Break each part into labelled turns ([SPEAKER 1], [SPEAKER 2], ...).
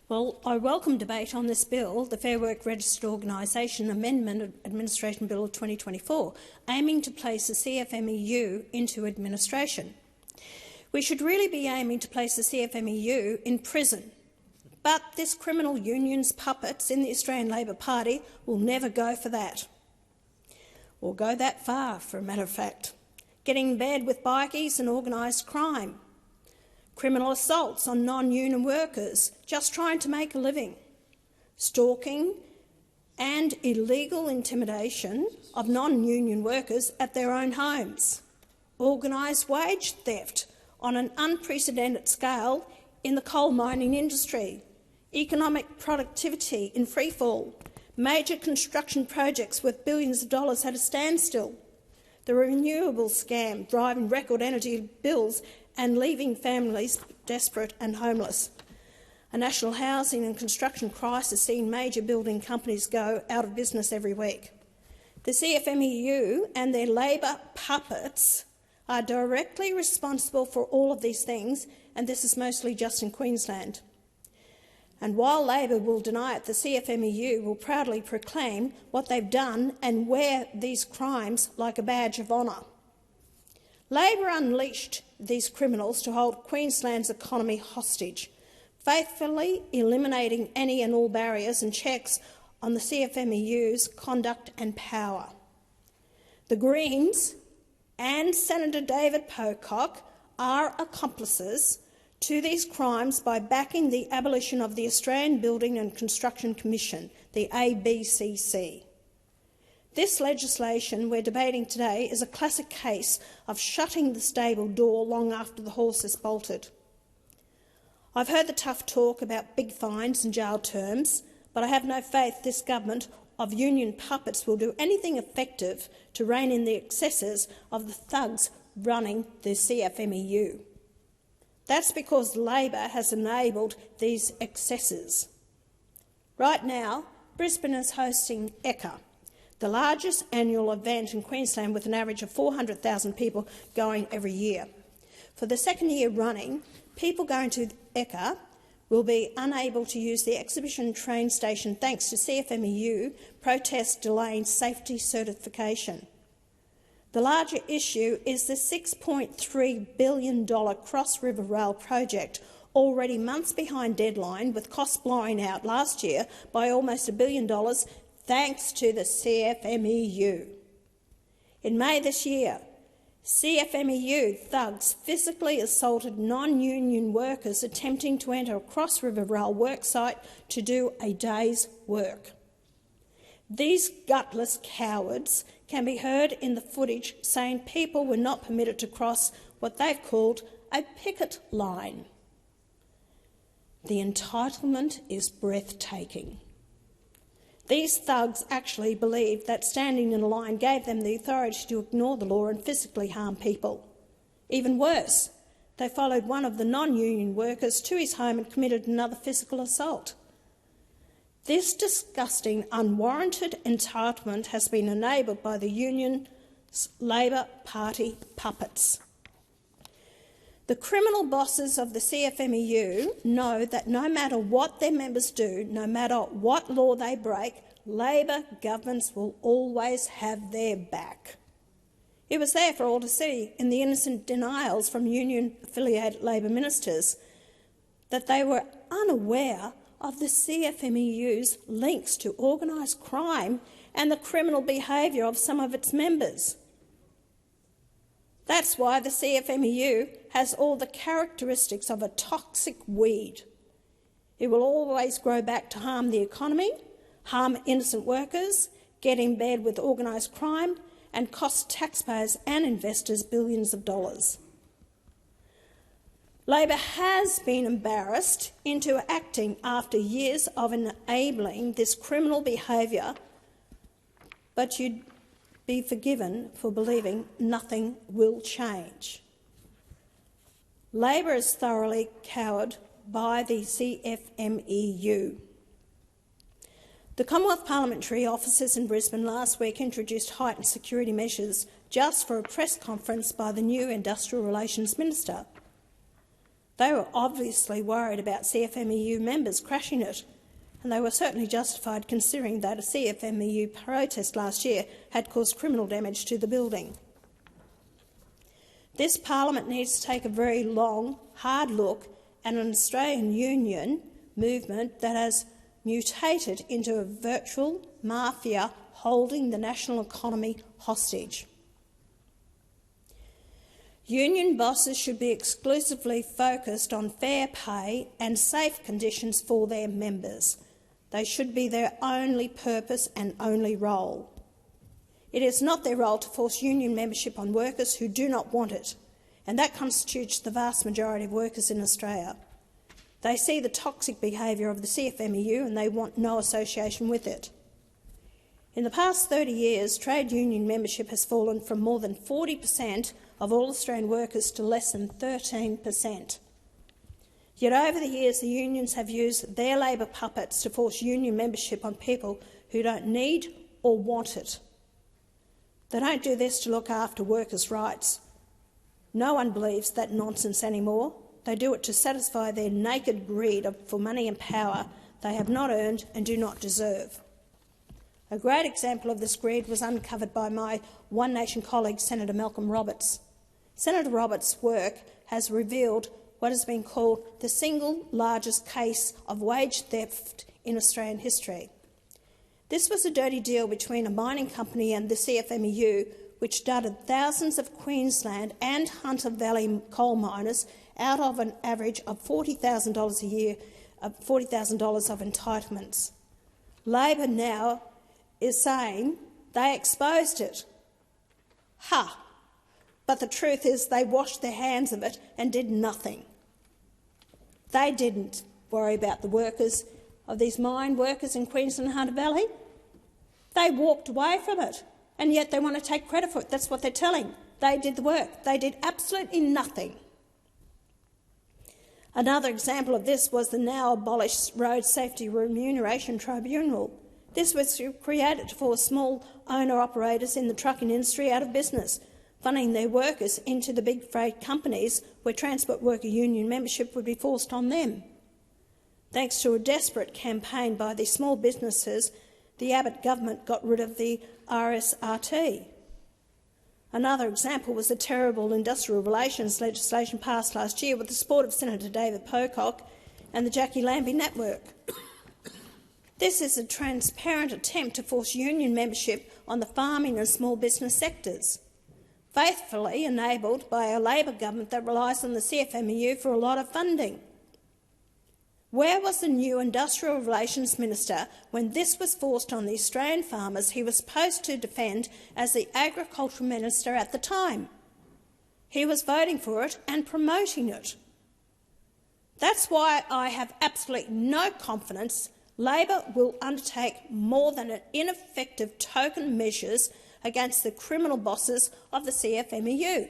[SPEAKER 1] Well, I welcome debate on this bill, the Fair Work Registered Organisation Amendment Administration Bill of 2024, aiming to place the CFMEU into administration. We should really be aiming to place the CFMEU in prison. But this criminal union's puppets in the Australian Labor Party will never go for that, or go that far, for a matter of fact. Getting in bed with bikies and organised crime, criminal assaults on non-union workers just trying to make a living, stalking and illegal intimidation of non-union workers at their own homes, organised wage theft on an unprecedented scale in the coal mining industry, economic productivity in freefall, major construction projects worth billions of dollars at a standstill, the Renewable scam driving record energy bills and leaving families desperate and homeless, a national housing and construction crisis seeing major building companies go out of business every week. The CFMEU and their Labor puppets are directly responsible for all of these things, and this is mostly just in Queensland. And while Labor will deny it, the CFMEU will proudly proclaim what they've done and wear these crimes like a badge of honour. Labor unleashed these criminals to hold Queensland's economy hostage, faithfully eliminating any and all barriers and checks on the CFMEU's conduct and power. The Greens and Senator David Pocock are accomplices to these crimes by backing the abolition of the Australian Building and Construction Commission, the ABCC. This legislation we're debating today is a classic case of shutting the stable door long after the horse has bolted. I've heard the tough talk about big fines and jail terms, but I have no faith this government of union puppets will do anything effective to rein in the excesses of the thugs running the CFMEU. That's because Labor has enabled these excesses. Right now, Brisbane is hosting ECA, the largest annual event in Queensland with an average of 400,000 people going every year. For the second year running, people going to ECA will be unable to use the exhibition train station thanks to CFMEU protests delaying safety certification. The larger issue is the $6.3 billion Cross River Rail project, already months behind deadline, with costs blowing out last year by almost $1 billion thanks to the CFMEU. In May this year, CFMEU thugs physically assaulted non-union workers attempting to enter a Cross River Rail worksite to do a day's work. These gutless cowards can be heard in the footage saying people were not permitted to cross what they've called a picket line. The entitlement is breathtaking. These thugs actually believed that standing in a line gave them the authority to ignore the law and physically harm people. Even worse, they followed one of the non-union workers to his home and committed another physical assault. This disgusting, unwarranted entitlement has been enabled by the union's Labor Party puppets. The criminal bosses of the CFMEU know that no matter what their members do, no matter what law they break, Labor governments will always have their back. It was there for all to see in the innocent denials from union-affiliated Labor ministers that they were unaware of the CFMEU's links to organised crime and the criminal behaviour of some of its members. That's why the CFMEU has all the characteristics of a toxic weed. It will always grow back to harm the economy, harm innocent workers, get in bed with organised crime and cost taxpayers and investors billions of dollars. Labor has been embarrassed into acting after years of enabling this criminal behaviour, but you'd be forgiven for believing nothing will change. Labor is thoroughly cowed by the CFMEU. The Commonwealth Parliamentary officers in Brisbane last week introduced heightened security measures just for a press conference by the new Industrial Relations Minister. They were obviously worried about CFMEU members crashing it, and they were certainly justified considering that a CFMEU protest last year had caused criminal damage to the building. This parliament needs to take a very long, hard look at an Australian Union movement that has mutated into a virtual mafia holding the national economy hostage. Union bosses should be exclusively focused on fair pay and safe conditions for their members. They should be their only purpose and only role. It is not their role to force union membership on workers who do not want it, and that constitutes the vast majority of workers in Australia. They see the toxic behaviour of the CFMEU and they want no association with it. In the past 30 years, trade union membership has fallen from more than 40% of all Australian workers to less than 13%. Yet over the years, the unions have used their labour puppets to force union membership on people who don't need or want it. They don't do this to look after workers' rights. No one believes that nonsense anymore. They do it to satisfy their naked greed for money and power they have not earned and do not deserve. A great example of this greed was uncovered by my One Nation colleague, Senator Malcolm Roberts. Senator Roberts' work has revealed what has been called the single largest case of wage theft in Australian history. This was a dirty deal between a mining company and the CFMEU, which dudded thousands of Queensland and Hunter Valley coal miners out of an average of $40,000 a year, $40,000 of entitlements. Labor now is saying they exposed it. Ha! But the truth is they washed their hands of it and did nothing. They didn't worry about the workers of these mine workers in Queensland and Hunter Valley. They walked away from it, and yet they want to take credit for it. That's what they're telling. They did the work. They did absolutely nothing. Another example of this was the now abolished Road Safety Remuneration Tribunal. This was created to force small owner-operators in the trucking industry out of business, funding their workers into the big freight companies where Transport Worker Union membership would be forced on them. Thanks to a desperate campaign by the small businesses, the Abbott government got rid of the RSRT. Another example was the terrible industrial relations legislation passed last year with the support of Senator David Pocock and the Jackie Lambie Network. This is a transparent attempt to force union membership on the farming and small business sectors, faithfully enabled by a Labor government that relies on the CFMEU for a lot of funding. Where was the new Industrial Relations Minister when this was forced on the Australian farmers he was supposed to defend as the Agricultural Minister at the time? He was voting for it and promoting it. That's why I have absolutely no confidence Labor will undertake more than an ineffective token measures against the criminal bosses of the CFMEU.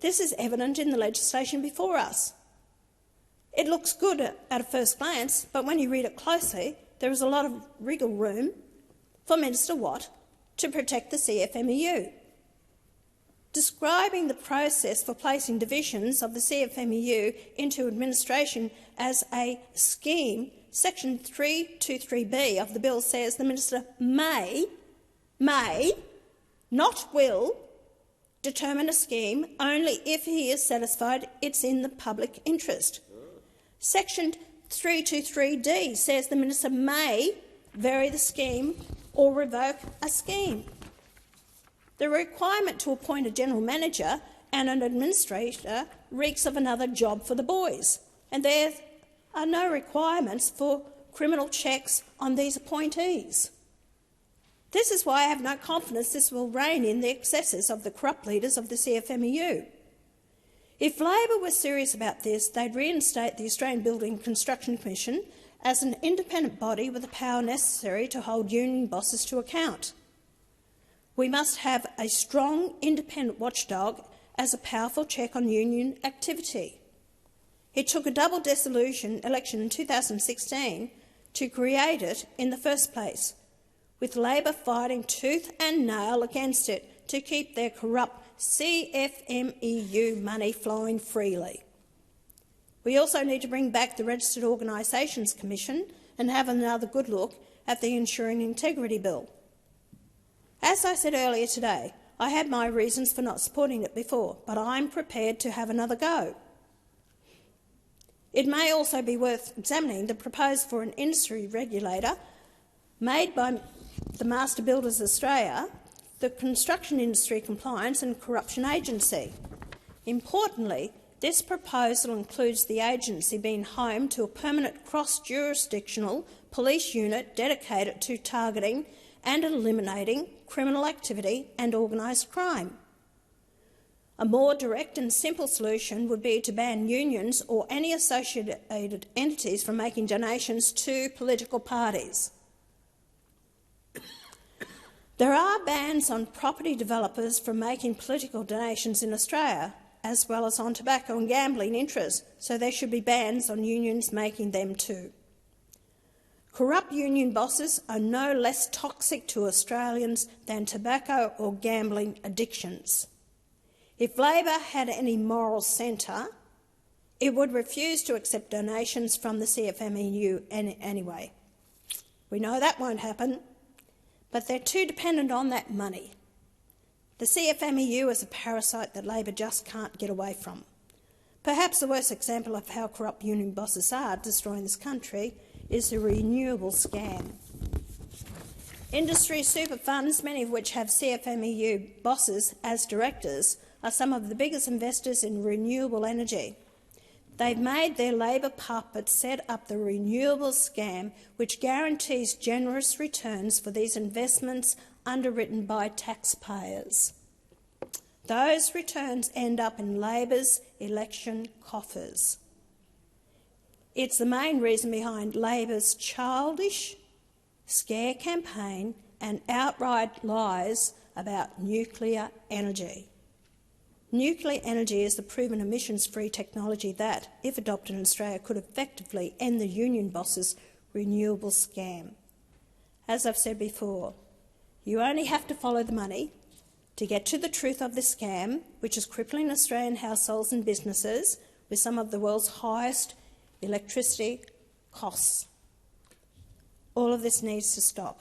[SPEAKER 1] This is evident in the legislation before us. It looks good at a first glance, but when you read it closely, there is a lot of wriggle room for Minister Watt to protect the CFMEU. Describing the process for placing divisions of the CFMEU into administration as a scheme, Section 323B of the bill says the Minister may, not will, determine a scheme only if he is satisfied it's in the public interest. Section 323D says the Minister may vary the scheme or revoke a scheme. The requirement to appoint a general manager and an administrator reeks of another job for the boys, and there are no requirements for criminal checks on these appointees. This is why I have no confidence this will rein in the excesses of the corrupt leaders of the CFMEU. If Labor was serious about this, they'd reinstate the Australian Building and Construction Commission as an independent body with the power necessary to hold union bosses to account. We must have a strong independent watchdog as a powerful check on union activity. It took a double dissolution election in 2016 to create it in the first place, with Labor fighting tooth and nail against it to keep their corrupt CFMEU money flowing freely. We also need to bring back the Registered Organisations Commission and have another good look at the Ensuring Integrity Bill. As I said earlier today, I had my reasons for not supporting it before, but I'm prepared to have another go. It may also be worth examining the proposal for an industry regulator made by the Master Builders Australia, the Construction Industry Compliance and Corruption Agency. Importantly, this proposal includes the agency being home to a permanent cross-jurisdictional police unit dedicated to targeting and eliminating criminal activity and organised crime. A more direct and simple solution would be to ban unions or any associated entities from making donations to political parties. There are bans on property developers from making political donations in Australia, as well as on tobacco and gambling interests, so there should be bans on unions making them too. Corrupt union bosses are no less toxic to Australians than tobacco or gambling addictions. If Labor had any moral centre, it would refuse to accept donations from the CFMEU anyway. We know that won't happen, but they're too dependent on that money. The CFMEU is a parasite that Labor just can't get away from. Perhaps the worst example of how corrupt union bosses are destroying this country is the Renewable scam. Industry super funds, many of which have CFMEU bosses as directors, are some of the biggest investors in renewable energy. They've made their Labor puppets set up the Renewable scam, which guarantees generous returns for these investments underwritten by taxpayers. Those returns end up in Labor's election coffers. It's the main reason behind Labor's childish scare campaign and outright lies about nuclear energy. Nuclear energy is the proven emissions-free technology that, if adopted in Australia, could effectively end the union boss's Renewable scam. As I've said before, you only have to follow the money to get to the truth of this scam, which is crippling Australian households and businesses with some of the world's highest electricity costs. All of this needs to stop.